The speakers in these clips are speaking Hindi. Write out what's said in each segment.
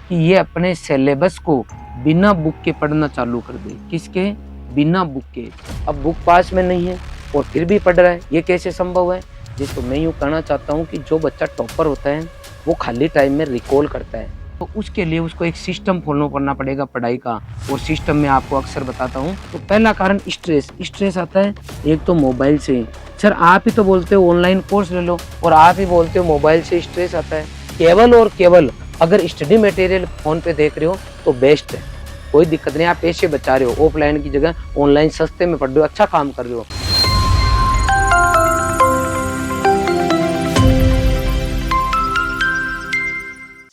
कि ये अपने सिलेबस को बिना बुक के पढ़ना चालू कर दे। किसके? बिना बुक के। अब बुक पास में नहीं है और फिर भी पढ़ रहा है, ये कैसे संभव है? जी, तो मैं यूँ कहना चाहता हूँ कि जो बच्चा टॉपर होता है वो खाली टाइम में रिकॉल करता है, तो उसके लिए उसको एक सिस्टम फॉलो करना पड़ेगा पढ़ाई का। और सिस्टम में आपको अक्सर बताता हूँ। तो पहला कारण स्ट्रेस आता है एक तो मोबाइल से। सर आप ही तो बोलते हो ऑनलाइन कोर्स ले लो और आप ही बोलते हो मोबाइल से स्ट्रेस आता है। केवल और केवल अगर स्टडी मटेरियल फ़ोन पे देख रहे हो तो बेस्ट है, कोई दिक्कत नहीं, आप पैसे बचा रहे हो, ऑफलाइन की जगह ऑनलाइन सस्ते में पढ़ रहे हो, अच्छा काम कर रहे हो।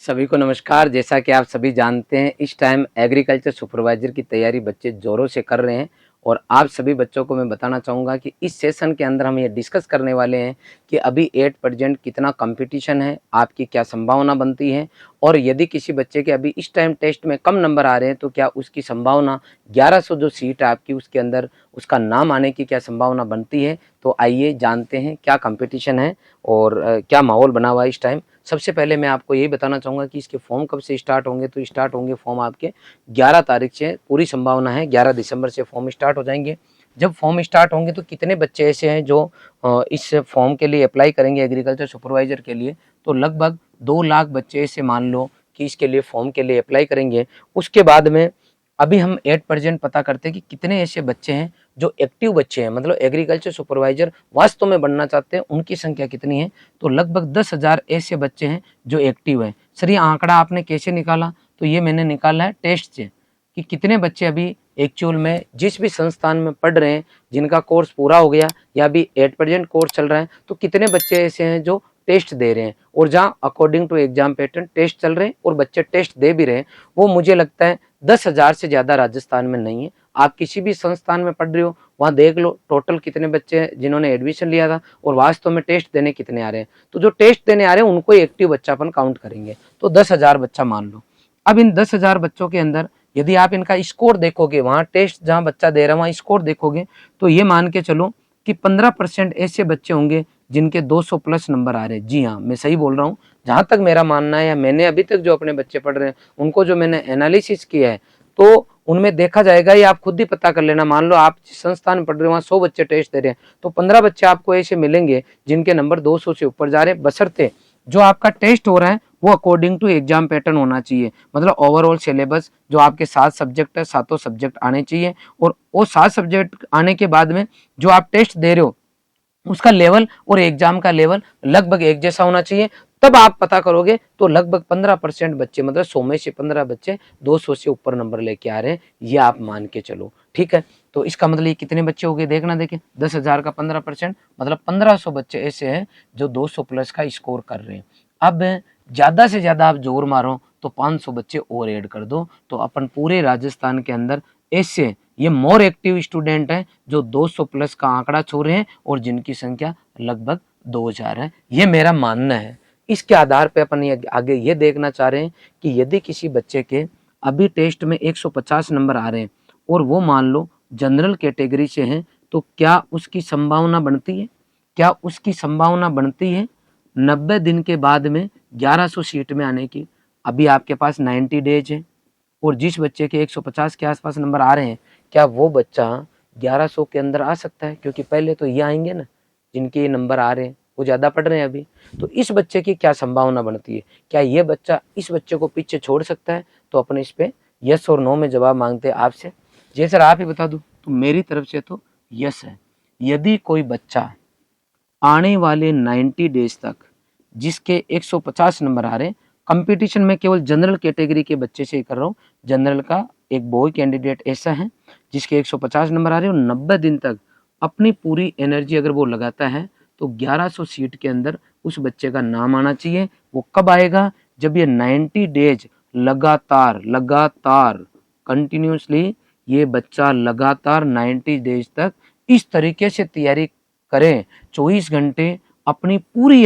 सभी को नमस्कार। जैसा कि आप सभी जानते हैं, इस टाइम एग्रीकल्चर सुपरवाइजर की तैयारी बच्चे ज़ोरों से कर रहे हैं और आप सभी बच्चों को मैं बताना चाहूँगा कि इस सेशन के अंदर हम ये डिस्कस करने वाले हैं कि अभी 8% कितना कंपटीशन है, आपकी क्या संभावना बनती है और यदि किसी बच्चे के अभी इस टाइम टेस्ट में कम नंबर आ रहे हैं तो क्या उसकी संभावना 1100 जो सीट है आपकी उसके अंदर उसका नाम आने की क्या संभावना बनती है। तो आइए जानते हैं क्या कंपटीशन है और क्या माहौल बना हुआ है इस टाइम। सबसे पहले मैं आपको यही बताना चाहूँगा कि इसके फॉर्म कब से स्टार्ट होंगे। तो स्टार्ट होंगे फॉर्म आपके 11 तारीख से, पूरी संभावना है 11 दिसंबर से फॉर्म स्टार्ट हो जाएंगे। जब फॉर्म स्टार्ट होंगे तो कितने बच्चे ऐसे हैं जो इस फॉर्म के लिए अप्लाई करेंगे एग्रीकल्चर सुपरवाइजर के लिए, तो लगभग 2 लाख बच्चे ऐसे मान लो कि इसके लिए फॉर्म के लिए अप्लाई करेंगे। उसके बाद में अभी हम 8% पता करते हैं कि कितने ऐसे बच्चे हैं जो एक्टिव बच्चे हैं, मतलब एग्रीकल्चर सुपरवाइजर वास्तव में बनना चाहते हैं, उनकी संख्या कितनी है। तो लगभग 10,000 ऐसे बच्चे हैं जो एक्टिव हैं। सर ये आंकड़ा आपने कैसे निकाला? तो ये मैंने निकाला है टेस्ट से कि कितने बच्चे अभी एक्चुअल में जिस भी संस्थान में पढ़ रहे हैं, जिनका कोर्स पूरा हो गया या अभी 8% कोर्स चल रहा है, तो कितने बच्चे ऐसे हैं जो टेस्ट दे रहे हैं। और जहाँ according to exam pattern test चल रहे हैं और बच्चे टेस्ट दे भी रहे हैं, वो मुझे लगता है 10,000 से ज़्यादा राजस्थान में नहीं है। आप किसी भी संस्थान में पढ़ रहे हो वहाँ देख लो टोटल कितने बच्चे हैं जिन्होंने एडमिशन लिया था और वास्तव में टेस्ट देने कितने आ रहे हैं। तो जो टेस्ट देने आ रहे हैं उनको एक्टिव बच्चा अपन काउंट करेंगे, तो 10,000 बच्चा मान लो। अब इन 10,000 बच्चों के अंदर यदि आप इनका स्कोर देखोगे, वहाँ टेस्ट जहाँ बच्चा दे रहा है वहाँ स्कोर देखोगे, तो ये मान के चलो कि 15% ऐसे बच्चे होंगे जिनके 200 प्लस नंबर आ रहे हैं। जी हाँ, मैं सही बोल रहा हूँ। जहाँ तक मेरा मानना है या मैंने अभी तक जो अपने बच्चे पढ़ रहे हैं उनको जो मैंने एनालिसिस किया है, तो उनमें देखा जाएगा, ये आप खुद ही पता कर लेना। मान लो आप जिस संस्थान में पढ़ रहे हो वहाँ 100 बच्चे टेस्ट दे रहे हैं, तो 15 बच्चे आपको ऐसे मिलेंगे जिनके नंबर 200 से ऊपर जा रहे हैं, बशर्ते जो आपका टेस्ट हो रहा है वो अकॉर्डिंग टू एग्जाम पैटर्न होना चाहिए। मतलब ओवरऑल सिलेबस जो आपके 7 सब्जेक्ट है, 7 सब्जेक्ट आने चाहिए और वो 7 सब्जेक्ट आने के बाद में जो आप टेस्ट दे रहे हो उसका लेवल और एग्जाम का लेवल लगभग एक जैसा होना चाहिए। तब आप पता करोगे तो लगभग 15% बच्चे, मतलब 100 में से 15 बच्चे 200 से ऊपर नंबर लेके आ रहे हैं, ये आप मान के चलो। ठीक है, तो इसका मतलब ये कितने बच्चे हो गए देखना। देखिए 10,000 का 15% मतलब 1500 बच्चे ऐसे हैं जो 200 प्लस का स्कोर कर रहे हैं। अब ज़्यादा से ज़्यादा आप जोर मारो तो 500 बच्चे और ऐड कर दो, तो अपन पूरे राजस्थान के अंदर ऐसे ये मोर एक्टिव स्टूडेंट हैं जो 200 प्लस का आंकड़ा छू रहे हैं और जिनकी संख्या लगभग 2000 है। ये मेरा मानना है। इसके आधार पे अपन ये आगे ये देखना चाह रहे हैं कि यदि किसी बच्चे के अभी टेस्ट में 150 नंबर आ रहे हैं और वो मान लो जनरल कैटेगरी से हैं, तो क्या उसकी संभावना बनती है? क्या उसकी संभावना बनती है 90 दिन के बाद में 1100 सीट में आने की? अभी आपके पास 90 डेज है और जिस बच्चे के 150 के आसपास नंबर आ रहे हैं, क्या वो बच्चा 1100 के अंदर आ सकता है? क्योंकि पहले तो ये आएंगे ना जिनके ये नंबर आ रहे हैं, वो ज़्यादा पढ़ रहे हैं अभी। तो इस बच्चे की क्या संभावना बनती है? क्या ये बच्चा इस बच्चे को पीछे छोड़ सकता है? तो अपन इस पे यस और नो में जवाब मांगते हैं आपसे। जी सर आप ही बता दूं, तो मेरी तरफ से तो यस है। यदि कोई बच्चा आने वाले 90 डेज तक जिसके 150 नंबर आ रहे हैं, कंपटीशन में केवल जनरल कैटेगरी के बच्चे से ही कर रहा हूँ। जनरल का एक बॉय कैंडिडेट ऐसा है जिसके 150 नंबर आ रहे हैं और 90 दिन तक अपनी पूरी एनर्जी अगर वो लगाता है तो 1100 सीट के अंदर उस बच्चे का नाम आना चाहिए। वो कब आएगा? जब ये 90 डेज लगातार कंटिन्यूसली ये बच्चा लगातार 90 डेज तक इस तरीके से तैयारी करें, 24 घंटे अपनी पूरी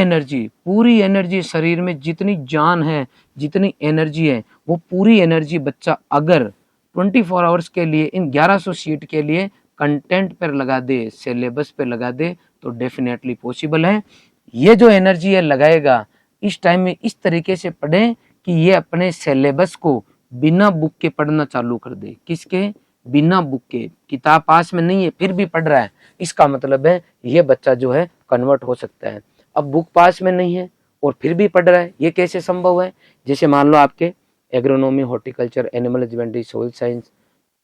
एनर्जी शरीर में जितनी जान है, जितनी एनर्जी है, वो पूरी एनर्जी बच्चा अगर 24 आवर्स के लिए इन 1100 सीट के लिए कंटेंट पर लगा दे, सिलेबस पे लगा दे, तो डेफिनेटली पॉसिबल है। ये जो एनर्जी है लगाएगा, इस टाइम में इस तरीके से पढ़ें कि ये अपने सिलेबस को बिना बुक के पढ़ना चालू कर दे। किसके? बिना बुक के। किताब पास में नहीं है फिर भी पढ़ रहा है, इसका मतलब है ये बच्चा जो है कन्वर्ट हो सकता है। अब बुक पास में नहीं है और फिर भी पढ़ रहा है, ये कैसे संभव है? जैसे मान लो आपके agronomy, horticulture, animal husbandry, soil science,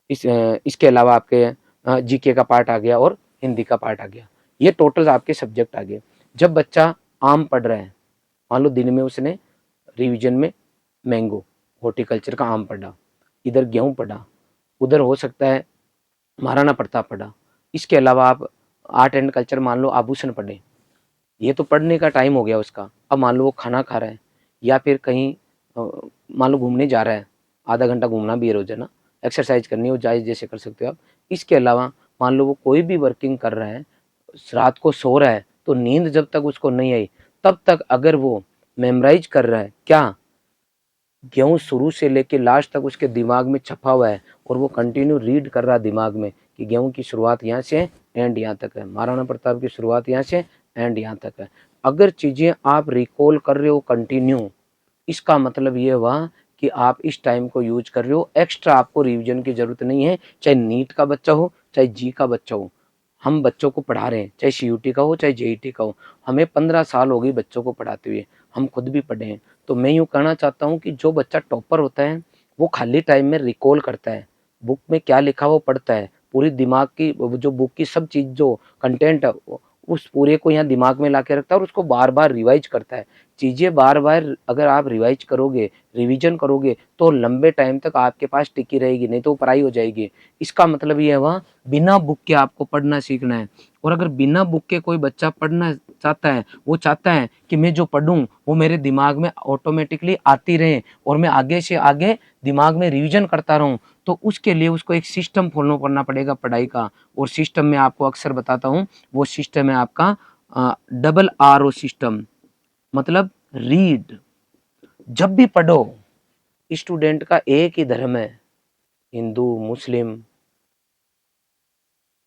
इसके अलावा आपके जीके का पार्ट आ गया और हिंदी का पार्ट आ गया, ये टोटल आपके सब्जेक्ट आ गए। जब बच्चा आम पढ़ रहा है, मान लो दिन में उसने रिवीजन में मैंगो, हॉर्टिकल्चर का आम पढ़ा, इधर गेहूं पढ़ा, उधर हो सकता है महाराणा प्रताप पढ़ा, इसके अलावा आप आर्ट एंड कल्चर मान लो आभूषण पढ़े, ये तो पढ़ने का टाइम हो गया उसका। अब मान लो वो खाना खा रहा है या फिर कहीं मान लो घूमने जा रहा है, आधा घंटा घूमना भी है रोजाना, एक्सरसाइज करनी है, वो जायज़ जैसे कर सकते हो आप। इसके अलावा मान लो वो कोई भी वर्किंग कर रहा है, रात को सो रहा है, तो नींद जब तक उसको नहीं आई तब तक अगर वो मेमोराइज कर रहा है, क्या गेहूं शुरू से लेके लास्ट तक उसके दिमाग में छपा हुआ है और वो कंटिन्यू रीड कर रहा है दिमाग में कि गेहूं की शुरुआत यहाँ से एंड यहाँ तक है, महाराणा प्रताप की शुरुआत यहाँ से एंड यहाँ तक है। अगर चीज़ें आप रिकॉल कर रहे हो कंटिन्यू, इसका मतलब ये हुआ कि आप इस टाइम को यूज कर रहे हो, एक्स्ट्रा आपको रिवीजन की जरूरत नहीं है। चाहे नीट का बच्चा हो, चाहे जी का बच्चा हो, हम बच्चों को पढ़ा रहे हैं, चाहे सीयूटी का हो चाहे जेईटी का हो, हमें 15 साल हो गई बच्चों को पढ़ाते हुए, हम खुद भी पढ़े हैं। तो मैं यूँ कहना चाहता हूँ कि जो बच्चा टॉपर होता है वो खाली टाइम में रिकॉल करता है, बुक में क्या लिखा वो पढ़ता है, पूरी दिमाग की जो बुक की सब चीज़ जो कंटेंट है उस पूरे को यहाँ दिमाग में ला के रखता है और उसको बार बार रिवाइज करता है। चीज़ें बार बार अगर आप रिवाइज करोगे, रिवीजन करोगे, तो लंबे टाइम तक आपके पास टिकी रहेगी, नहीं तो पढ़ाई हो जाएगी। इसका मतलब ये हुआ बिना बुक के आपको पढ़ना सीखना है। और अगर बिना बुक के कोई बच्चा पढ़ना चाहता है, वो चाहता है कि मैं जो पढ़ूं वो मेरे दिमाग में ऑटोमेटिकली आती रहे और मैं आगे से आगे दिमाग में रिवीजन करता रहूं, तो उसके लिए उसको एक सिस्टम फॉलो करना पड़ेगा पढ़ाई का। और सिस्टम में आपको अक्सर बताता हूँ, वो सिस्टम है आपका RRO सिस्टम, मतलब रीड। जब भी पढ़ो, स्टूडेंट का एक ही धर्म है, हिंदू, मुस्लिम,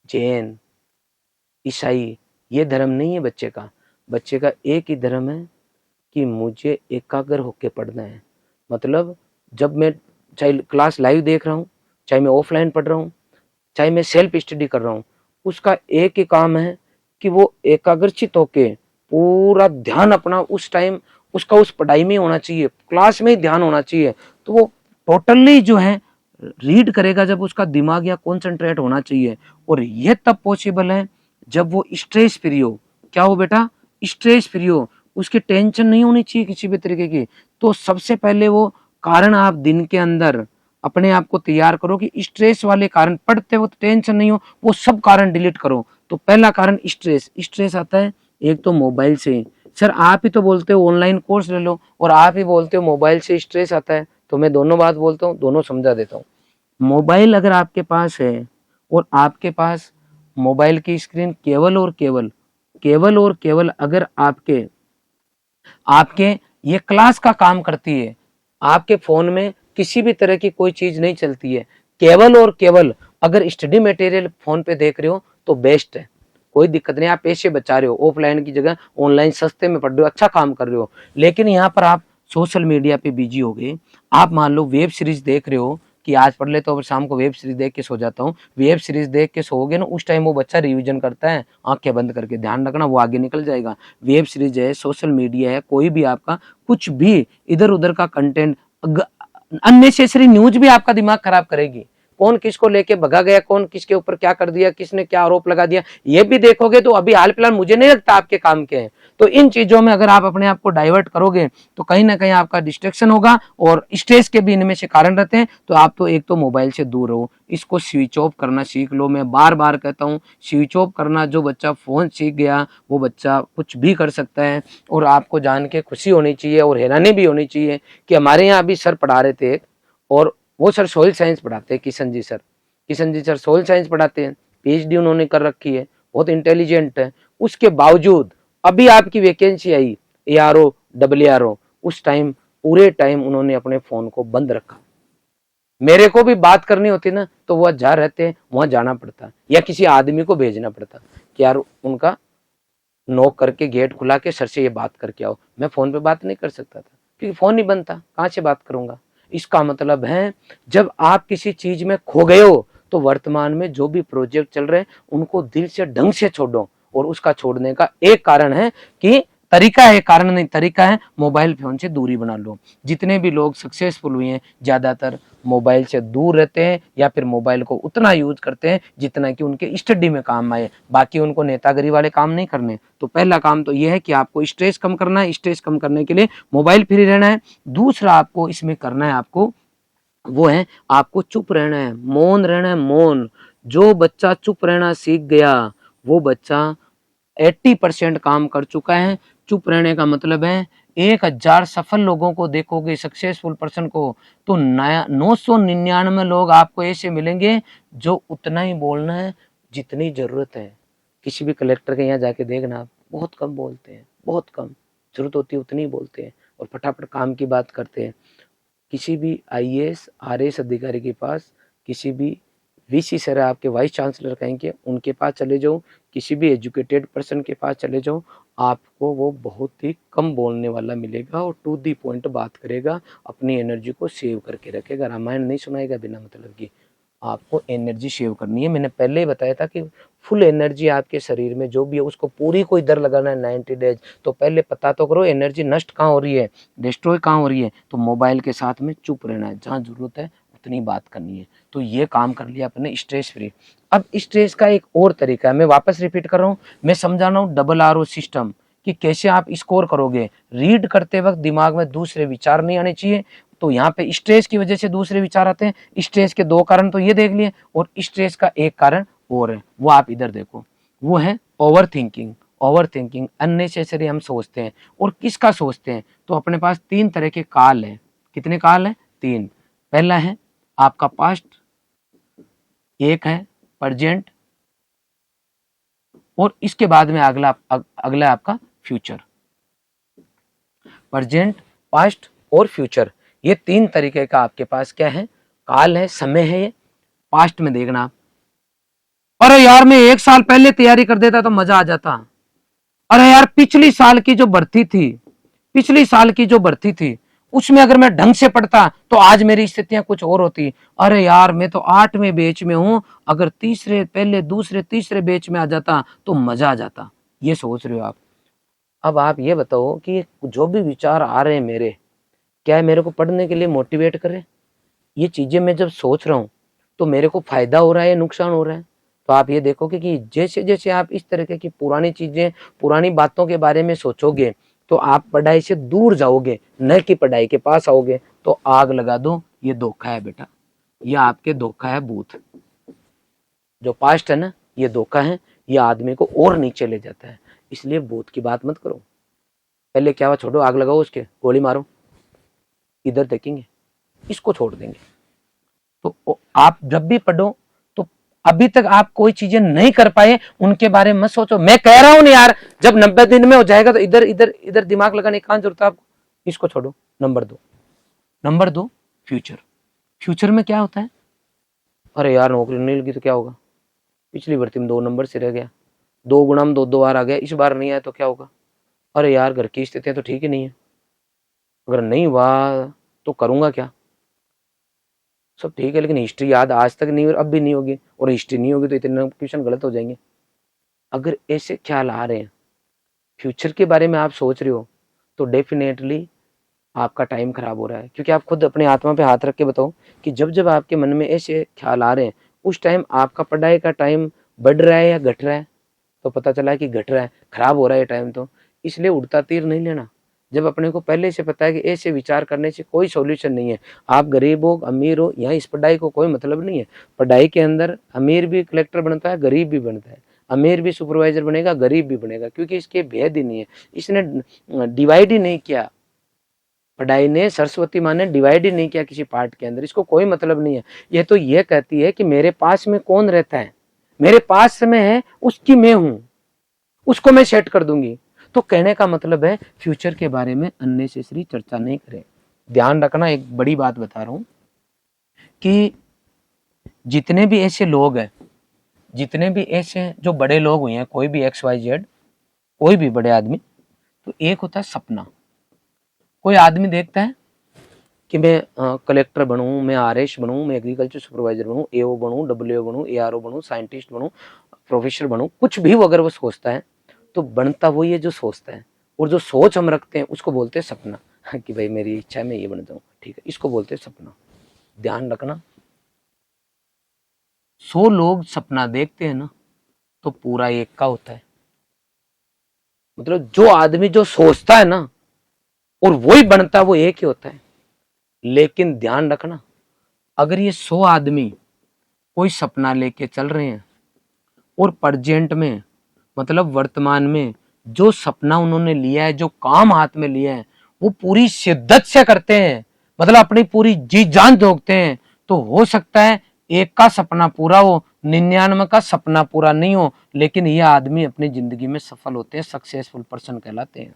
जैन, ईसाई, ये धर्म नहीं है बच्चे का। बच्चे का एक ही धर्म है कि मुझे एकाग्र होकर पढ़ना है। मतलब जब मैं चाहे क्लास लाइव देख रहा हूँ, चाहे मैं ऑफलाइन पढ़ रहा हूँ, चाहे मैं सेल्फ स्टडी कर रहा हूँ, उसका एक ही काम है कि वो एकाग्रचित होके पूरा ध्यान अपना उस टाइम उसका उस पढ़ाई में होना चाहिए, क्लास में ही ध्यान होना चाहिए। तो वो टोटली जो है रीड करेगा जब उसका दिमाग या कॉन्सेंट्रेट होना चाहिए। और ये तब पॉसिबल है जब वो स्ट्रेस फ्री हो। क्या हो बेटा? स्ट्रेस फ्री हो, उसकी टेंशन नहीं होनी चाहिए किसी भी तरीके की। तो सबसे पहले वो कारण आप दिन के अंदर अपने आप को तैयार करो कि स्ट्रेस वाले कारण, पढ़ते वक्त टेंशन नहीं हो, वो सब कारण डिलीट करो। तो पहला कारण स्ट्रेस आता है एक तो मोबाइल से। सर आप ही तो बोलते हो ऑनलाइन कोर्स ले लो और आप ही बोलते हो मोबाइल से स्ट्रेस आता है, तो मैं दोनों बात बोलता हूँ, दोनों समझा देता हूँ। मोबाइल अगर आपके पास है और आपके पास मोबाइल की स्क्रीन केवल और केवल अगर आपके ये क्लास का काम करती है, आपके फोन में किसी भी तरह की कोई चीज नहीं चलती है, केवल और केवल अगर स्टडी मटेरियल फोन पे देख रहे हो तो बेस्ट है, कोई दिक्कत नहीं, आप पैसे बचा रहे हो, ऑफलाइन की जगह ऑनलाइन सस्ते में पढ़ रहे हो, अच्छा काम कर रहे हो। लेकिन यहाँ पर आप सोशल मीडिया पे बिजी हो गए, आप मान लो वेब सीरीज देख रहे हो कि आज पढ़ लेता हूँ शाम को वेब सीरीज देख के सो जाता हूँ। वेब सीरीज देख के सोओगे ना, उस टाइम वो बच्चा रिवीजन करता है, आंखें बंद करके, ध्यान रखना वो आगे निकल जाएगा। वेब सीरीज है, सोशल मीडिया है, कोई भी आपका कुछ भी इधर उधर का कंटेंट, अननेसेसरी न्यूज भी आपका दिमाग खराब करेगी। कौन किसको लेके भगा गया, कौन किसके ऊपर क्या कर दिया, किसने क्या आरोप लगा दिया, ये भी देखोगे तो अभी हाल फिलहाल मुझे नहीं लगता आपके काम के हैं। तो इन चीजों में अगर आप अपने आप को डाइवर्ट करोगे तो कहीं ना कहीं आपका डिस्ट्रैक्शन होगा और स्ट्रेस के भी इनमें से कारण रहते हैं। तो आप तो एक तो मोबाइल से दूर रहो, इसको स्विच ऑफ करना सीख लो। मैं बार बार कहता हूँ स्विच ऑफ करना, जो बच्चा फोन सीख गया वो बच्चा कुछ भी कर सकता है। और आपको जान के खुशी होनी चाहिए और हैरानी भी होनी चाहिए कि हमारे यहाँ अभी सर पढ़ा रहे थे और वो सर सोइल साइंस पढ़ाते हैं, Kishan ji sir soil science पढ़ाते हैं, PhD उन्होंने कर रखी है, बहुत इंटेलिजेंट है। उसके बावजूद अभी आपकी वैकेंसी आई ARO WRO, उस टाइम पूरे टाइम उन्होंने अपने फोन को बंद रखा। मेरे को भी बात करनी होती ना तो वह जहाँ रहते हैं वहां जाना पड़ता या किसी आदमी को भेजना पड़ता कि यार उनका नॉक करके गेट खुला के सर से ये बात करके आओ, मैं फोन पे बात नहीं कर सकता था। क्योंकि फोन नहीं बनता, कहाँ से बात करूंगा। इसका मतलब है जब आप किसी चीज में खो गए हो तो वर्तमान में जो भी प्रोजेक्ट चल रहे हैं उनको दिल से ढंग से छोड़ो। और उसका छोड़ने का एक कारण है कि तरीका है, कारण नहीं तरीका है, मोबाइल फोन से दूरी बना लो। जितने भी लोग सक्सेसफुल हुए हैं ज्यादातर मोबाइल से दूर रहते हैं या फिर मोबाइल को उतना यूज करते हैं जितना कि उनके स्टडी में काम आए, बाकी उनको नेतागिरी वाले काम नहीं करने। तो पहला काम तो यह है कि आपको स्ट्रेस कम करना है, स्ट्रेस कम करने के लिए मोबाइल फ्री रहना है। दूसरा आपको इसमें करना है, आपको वो है आपको चुप रहना है, मौन रहना है, मौन। जो बच्चा चुप रहना सीख गया वो बच्चा 80% काम कर चुका है। चुप रहने का मतलब है 1000 सफल लोगों को देखोगे, सक्सेसफुल पर्सन को, तो 999 लोग आपको ऐसे मिलेंगे जो उतना ही बोलना है जितनी जरूरत है। किसी भी कलेक्टर के यहाँ जाके देखना, आप बहुत कम बोलते हैं, बहुत कम, जरूरत होती है उतनी ही बोलते हैं और फटाफट काम की बात करते हैं। किसी भी IAS RAS अधिकारी के पास, किसी भी VC सर आपके वाइस चांसलर कहेंगे उनके पास चले जाओ, किसी भी एजुकेटेड पर्सन के पास चले जाओ, आपको वो बहुत ही कम बोलने वाला मिलेगा और टू दी पॉइंट बात करेगा, अपनी एनर्जी को सेव करके रखेगा, रामायण नहीं सुनाएगा बिना मतलब की। आपको एनर्जी सेव करनी है। मैंने पहले ही बताया था कि फुल एनर्जी आपके शरीर में जो भी है उसको पूरी को इधर लगाना है 90 डेज। तो पहले पता तो करो एनर्जी नष्ट कहाँ हो रही है, डिस्ट्रॉय कहाँ हो रही है। तो मोबाइल के साथ में चुप रहना है, जहाँ जरूरत है उतनी बात करनी है। तो ये काम कर लिया अपने स्ट्रेस फ्री। अब स्ट्रेस का एक और तरीका है, मैं वापस रिपीट कर रहा हूँ, मैं समझा रहा हूँ RRO सिस्टम कि कैसे आप स्कोर करोगे। रीड करते वक्त दिमाग में दूसरे विचार नहीं आने चाहिए। तो यहाँ पे स्ट्रेस की वजह से दूसरे विचार आते हैं। स्ट्रेस के 2 कारण तो ये देख लिए और स्ट्रेस का एक कारण और है, वो आप इधर देखो, वो है over thinking. Over thinking unnecessary हम सोचते हैं। और किसका सोचते हैं? तो अपने पास 3 तरह के काल है। कितने काल है? 3। पहला है आपका पास्ट, एक है प्रेजेंट और इसके बाद में अगला आपका फ्यूचर। प्रेजेंट, पास्ट और फ्यूचर, ये 3 तरीके का आपके पास क्या है? काल है, समय है। ये पास्ट में देखना, अरे यार मैं 1 साल पहले तैयारी कर देता तो मजा आ जाता। अरे यार पिछली साल की जो भर्ती थी उसमें अगर मैं ढंग से पढ़ता तो आज मेरी स्थितियां कुछ और होती। अरे यार मैं तो 8वें बैच में हूं, अगर पहले दूसरे तीसरे बैच में आ जाता तो मजा आ जाता। ये सोच रहे हो आप। अब आप ये बताओ कि जो भी विचार आ रहे हैं मेरे, क्या है मेरे को पढ़ने के लिए मोटिवेट करे? ये चीजें मैं जब सोच रहा हूँ तो मेरे को फायदा हो रहा है या नुकसान हो रहा है? तो आप ये देखोगे कि जैसे जैसे आप इस तरीके की पुरानी चीजें, पुरानी बातों के बारे में सोचोगे तो आप पढ़ाई से दूर जाओगे, न कि पढ़ाई के पास आओगे। तो आग लगा दो, ये धोखा है बेटा, ये आपके धोखा है भूत। जो पास्ट है ना, ये धोखा है, ये आदमी को और नीचे ले जाता है। इसलिए भूत की बात मत करो। पहले क्या हुआ छोड़ो, आग लगाओ उसके, गोली मारो, इधर देखेंगे, इसको छोड़ देंगे। तो आप जब भी पढ़ो तो अभी तक आप कोई चीजें नहीं कर पाए उनके बारे में मत सोचो। मैं कह रहा हूं ना यार, जब 90 दिन में हो जाएगा तो इधर इधर इधर दिमाग लगाने की कहां जरूरत है आपको? इसको छोड़ो। Number 2 future. फ्यूचर में क्या होता है? अरे यार नौकरी नहीं लगी तो क्या होगा? पिछली भर्ती में 2 नंबर से रह गया, 2 गुना में 2 बार आ गया, इस बार नहीं आया तो क्या होगा? अरे यार घर की स्थितियां तो ठीक ही नहीं है, अगर नहीं हुआ तो करूंगा क्या? सब ठीक है लेकिन हिस्ट्री याद आज तक नहीं और अब भी नहीं होगी, और हिस्ट्री नहीं होगी तो इतने क्वेश्चन गलत हो जाएंगे। अगर ऐसे ख्याल आ रहे हैं, फ्यूचर के बारे में आप सोच रहे हो, तो डेफिनेटली आपका टाइम खराब हो रहा है। क्योंकि आप खुद अपने आत्मा पे हाथ रख के बताओ कि जब जब आपके मन में ऐसे ख्याल आ रहे हैं उस टाइम आपका पढ़ाई का टाइम बढ़ रहा है या घट रहा है? तो पता चला कि घट रहा है, खराब हो रहा है टाइम। तो इसलिए उड़ता तीर नहीं लेना। जब अपने को पहले से पता है कि ऐसे विचार करने से कोई सॉल्यूशन नहीं है, आप गरीब हो अमीर हो, यहाँ इस पढ़ाई को कोई मतलब नहीं है। पढ़ाई के अंदर अमीर भी कलेक्टर बनता है, गरीब भी बनता है, अमीर भी सुपरवाइजर बनेगा, गरीब भी बनेगा, क्योंकि इसके भेद ही नहीं है। इसने डिवाइड ही नहीं किया, पढ़ाई ने, सरस्वती माँ ने डिवाइड ही नहीं किया किसी पार्ट के अंदर। इसको कोई मतलब नहीं है। ये तो ये कहती है कि मेरे पास में कौन रहता है, मेरे पास में है उसकी मैं हूं, उसको मैं सेट कर दूंगी। तो कहने का मतलब है फ्यूचर के बारे में अननेसेसरी चर्चा नहीं करें। ध्यान रखना, एक बड़ी बात बता रहा हूं कि जितने भी ऐसे लोग हैं, जितने भी ऐसे जो बड़े लोग हुए हैं, कोई भी XYZ, कोई भी बड़े आदमी, तो एक होता है सपना। कोई आदमी देखता है कि मैं कलेक्टर बनूं, मैं आरएस बनूं, मैं एग्रीकल्चर सुपरवाइजर बनूं, एओ बनूं, डब्ल्यूओ बनूं, एआरओ बनूं, साइंटिस्ट बनूं, प्रोफेसर बनूं, कुछ भी अगर वो सोचता है तो बनता वही है जो सोचता है। और जो सोच हम रखते हैं उसको बोलते हैं सपना कि भाई मेरी इच्छा है मैं ये बन जाऊं, ठीक है, इसको बोलते हैं सपना। ध्यान रखना, 100 लोग सपना देखते हैं ना तो पूरा एक का होता है। मतलब जो आदमी जो सोचता है ना और वही बनता है वो एक ही होता है। लेकिन ध्यान रखना, अगर ये 100 आदमी कोई सपना लेके चल रहे हैं और प्रेजेंट में मतलब वर्तमान में जो सपना उन्होंने लिया है, जो काम हाथ में लिया है, वो पूरी शिद्दत से करते हैं, मतलब अपनी पूरी जी जान झोंकते हैं, तो हो सकता है एक का सपना पूरा हो, 99 का सपना पूरा नहीं हो, लेकिन ये आदमी अपनी जिंदगी में सफल होते हैं, सक्सेसफुल पर्सन कहलाते हैं।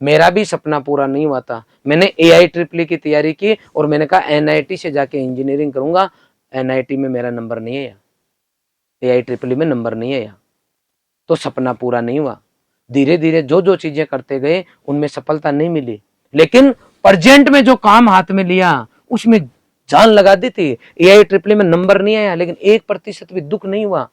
मेरा भी सपना पूरा नहीं हुआ था। मैंने AIEEE की तैयारी की और मैंने कहा NIT से जाके इंजीनियरिंग करूंगा। NIT में मेरा नंबर नहीं आया, AIEEE में नंबर नहीं आया, तो सपना पूरा नहीं हुआ। धीरे धीरे जो जो चीजें करते गए उनमें सफलता नहीं मिली, लेकिन प्रेजेंट में जो काम हाथ में लिया उसमें जान लगा दी थी। AIEEE में नंबर नहीं आया लेकिन 1% भी दुख नहीं हुआ।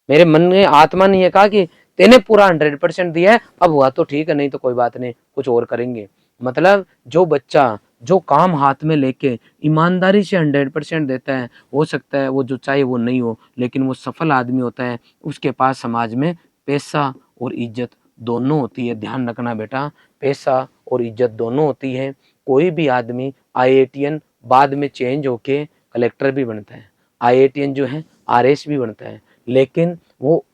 मेरे मन में आत्मा ने यह कहा कि तेने पूरा 100% दिया है, अब हुआ तो ठीक है, नहीं तो कोई बात नहीं, कुछ और करेंगे। मतलब जो बच्चा जो काम हाथ में लेके ईमानदारी से 100% देता है, हो सकता है वो जो चाहे वो नहीं हो, लेकिन वो सफल आदमी होता है। उसके पास समाज में पैसा और इज्जत दोनों होती है। ध्यान रखना बेटा, पैसा और इज्जत दोनों होती है। कोई भी आदमी IITian बाद में चेंज होके कलेक्टर भी बनता है, IITian जो है RS भी बनता है, लेकिन वो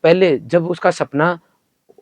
पहले जब उसका सपना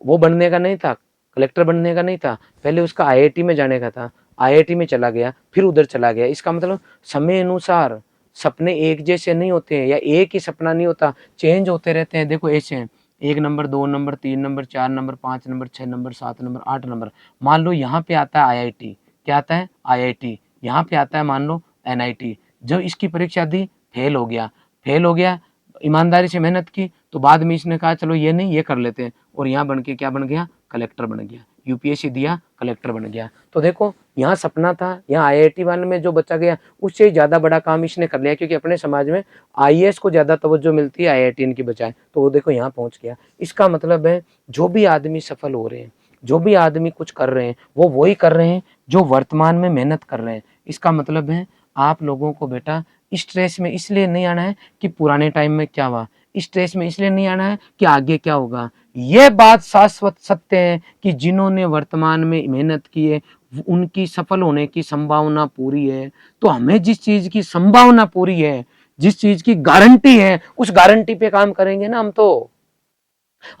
वो बनने का नहीं था, कलेक्टर बनने का नहीं था, पहले उसका IIT में जाने का था, IIT में चला गया, फिर उधर चला गया। इसका मतलब समय अनुसार सपने एक जैसे नहीं होते हैं, या एक ही सपना नहीं होता, चेंज होते रहते हैं। देखो ऐसे हैं, 1 number, 2 number, 3 number, 4 number, 5 number, 6 number, 7 number, 8 number. मान लो यहाँ पे आता है IIT, क्या आता है IIT, यहाँ पे आता है मान लो NIT। जब इसकी परीक्षा दी, फेल हो गया, फेल हो गया, ईमानदारी से मेहनत की, तो बाद में इसने कहा चलो ये नहीं ये कर लेते हैं, और यहाँ बन के क्या बन गया, कलेक्टर बन गया। UPSC दिया, कलेक्टर बन गया। तो देखो यहाँ सपना था, यहाँ IIT वाले में जो बच्चा गया उससे ज्यादा बड़ा काम इसने कर लिया, क्योंकि अपने समाज में IAS को ज्यादा तवज्जो मिलती है IITian की बजाय, तो वो देखो यहाँ पहुंच गया। इसका मतलब है जो भी आदमी सफल हो रहे हैं, जो भी आदमी कुछ कर रहे हैं, वो वही कर रहे हैं जो वर्तमान में मेहनत कर रहे हैं। इसका मतलब है आप लोगों को बेटा स्ट्रेस में इसलिए नहीं आना है कि पुराने टाइम में क्या हुआ, स्ट्रेस में इसलिए नहीं आना है कि आगे क्या होगा। यह बात शाश्वत सत्य है कि जिन्होंने वर्तमान में मेहनत की है उनकी सफल होने की संभावना पूरी है। तो हमें जिस चीज की संभावना पूरी है, जिस चीज की गारंटी है, उस गारंटी पे काम करेंगे ना हम। तो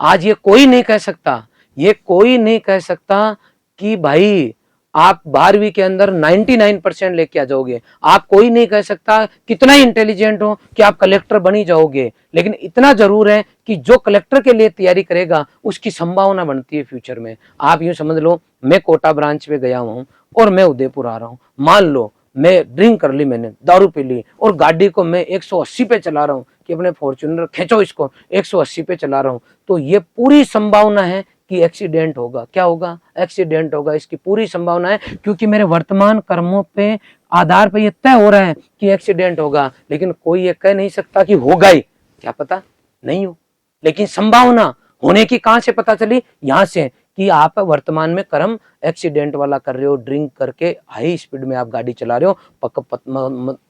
आज ये कोई नहीं कह सकता, ये कोई नहीं कह सकता कि भाई आप 12वीं के अंदर 99% लेके आ जाओगे। आप कोई नहीं कह सकता कितना ही इंटेलिजेंट हो कि आप कलेक्टर बन ही जाओगे, लेकिन इतना जरूर है कि जो कलेक्टर के लिए तैयारी करेगा उसकी संभावना बनती है फ्यूचर में। आप यूं समझ लो, मैं कोटा ब्रांच पे गया हूं और मैं उदयपुर आ रहा हूं, मान लो मैं ड्रिंक कर ली, मैंने दारू पी ली और गाड़ी को मैं 180 पे चला रहा हूं कि अपने फॉर्च्यूनर खींचो इसको, 180 पे चला रहा हूं, तो ये पूरी संभावना है कि एक्सीडेंट होगा। क्या होगा, एक्सीडेंट होगा, इसकी पूरी संभावना है, क्योंकि मेरे वर्तमान कर्मों पे आधार पे ये तय हो रहा है कि एक्सीडेंट होगा। लेकिन कोई ये कह नहीं सकता कि होगा ही, क्या पता नहीं हो, लेकिन संभावना होने की कहां से पता चली, यहां से कि आप वर्तमान में कर्म एक्सीडेंट वाला कर रहे हो, ड्रिंक करके हाई स्पीड में आप गाड़ी चला रहे हो,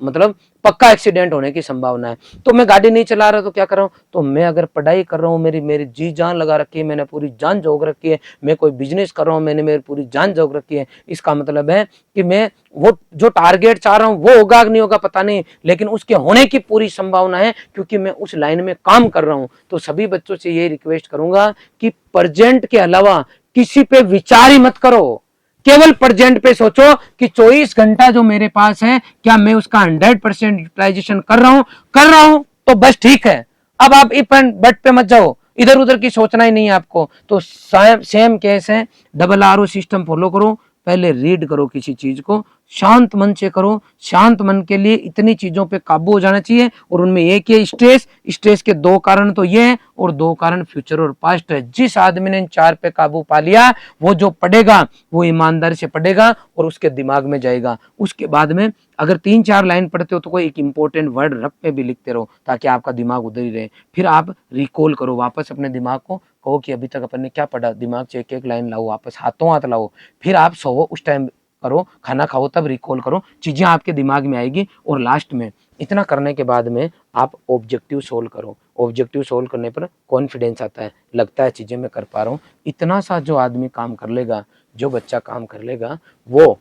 मतलब पक्का एक्सीडेंट होने की संभावना है। तो मैं गाड़ी नहीं चला रहा तो क्या कर रहा हूँ, तो मैं अगर पढ़ाई कर रहा हूँ, मेरी जी जान लगा रखी है, मैंने पूरी जान झोंक रखी है, मैं कोई बिजनेस कर रहा हूँ, मैंने मेरी पूरी जान झोंक रखी है, इसका मतलब है कि मैं वो जो टारगेट चाह रहा हूँ वो होगा कि नहीं होगा पता नहीं, लेकिन उसके होने की पूरी संभावना है, क्योंकि मैं उस लाइन में काम कर रहा हूँ। तो सभी बच्चों से ये रिक्वेस्ट करूंगा कि प्रेजेंट के अलावा किसी पे विचार ही मत करो, केवल प्रेजेंट पे सोचो कि 24 घंटा जो मेरे पास है क्या मैं उसका 100% यूटिलाइजेशन कर रहा हूं तो बस ठीक है। अब आप इफ एंड बट पे मत जाओ, इधर उधर की सोचना ही नहीं है आपको। तो सेम केस है, RRO सिस्टम फॉलो करो, पहले रीड करो किसी चीज को, शांत मन से करो। शांत मन के लिए इतनी चीजों पे काबू हो जाना चाहिए, और उनमें एक ही स्ट्रेस, स्ट्रेस के दो कारण तो ये है और दो कारण फ्यूचर और पास्ट है। जिस आदमी ने इन चार पे काबू पा लिया, वो जो पढ़ेगा वो ईमानदारी से पढ़ेगा और उसके दिमाग में जाएगा। उसके बाद में अगर 3-4 लाइन पढ़ते हो तो कोई एक इंपॉर्टेंट वर्ड रफ पे भी लिखते रहो, ताकि आपका दिमाग उधर ही रहे। फिर आप रिकॉल करो वापस अपने दिमाग को, कहो कि अभी तक अपन ने क्या पढ़ा, दिमाग से एक एक लाइन लाओ, वापस हाथों हाथ लाओ। फिर आप सोवो, उस टाइम करो, खाना खाओ, तब रिकॉल करो, चीजें आपके दिमाग में आएगी। और लास्ट में इतना करने के बाद में आप ऑब्जेक्टिव सोल्व करो। ऑब्जेक्टिव सोल्व करने पर कॉन्फिडेंस आता है, लगता है चीजें मैं कर पा रहा हूँ। इतना सा जो आदमी काम कर लेगा, जो बच्चा काम कर लेगा, वो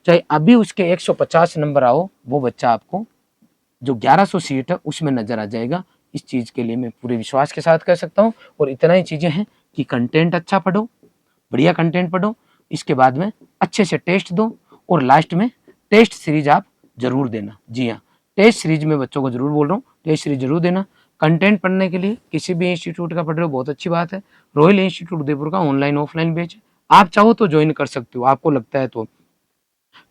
चाहे अभी उसके 150 नंबर आओ, वो बच्चा आपको जो 1100 सीट है उसमें नजर आ जाएगा। इस चीज के लिए मैं पूरे विश्वास के साथ कह सकता हूँ। और इतना ही चीजें हैं कि कंटेंट अच्छा पढ़ो, बढ़िया कंटेंट पढ़ो, इसके बाद में अच्छे से टेस्ट दो, और लास्ट में टेस्ट सीरीज आप जरूर देना। जी हाँ, टेस्ट सीरीज में बच्चों को जरूर बोल रहा हूँ, टेस्ट सीरीज जरूर देना। कंटेंट पढ़ने के लिए किसी भी इंस्टीट्यूट का पढ़ रहे हो, बहुत अच्छी बात है। रॉयल इंस्टीट्यूट उदयपुर का ऑनलाइन ऑफलाइन बैच है, आप चाहो तो ज्वाइन कर सकते हो, आपको लगता है तो।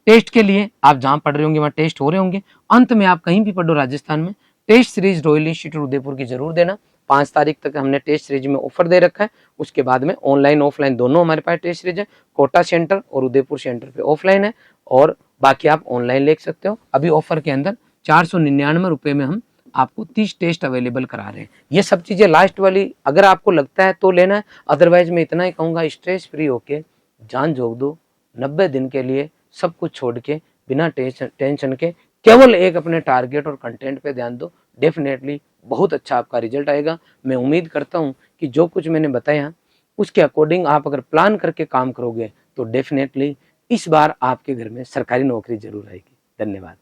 टेस्ट के लिए आप जहां पढ़ रहे होंगे वहां टेस्ट हो रहे होंगे। अंत में आप कहीं भी पढ़ो राजस्थान में, test series Royal Institute Udaipur की जरूर देना। 5 तारीख तक हमने टेस्ट सीरीज में ऑफर दे रखा है। उसके बाद में ऑनलाइन ऑफलाइन दोनों हमारे पास टेस्ट सीरीज है। कोटा सेंटर और उदयपुर सेंटर पे ऑफलाइन है, और बाकी आप ऑनलाइन ले सकते हो। अभी ऑफर के अंदर 499 रुपए में हम आपको 30 टेस्ट अवेलेबल करा रहे हैं। ये सब चीजें लास्ट वाली अगर आपको लगता है तो लेना है, अदरवाइज मैं इतना ही कहूंगा, स्ट्रेस फ्री होके जान झोंक दो 90 दिन के लिए, सब कुछ छोड़ के, बिना टेंशन के, केवल एक अपने टारगेट और कंटेंट पे ध्यान दो। डेफिनेटली बहुत अच्छा आपका रिजल्ट आएगा। मैं उम्मीद करता हूँ कि जो कुछ मैंने बताया उसके अकॉर्डिंग आप अगर प्लान करके काम करोगे तो डेफिनेटली इस बार आपके घर में सरकारी नौकरी जरूर आएगी। धन्यवाद।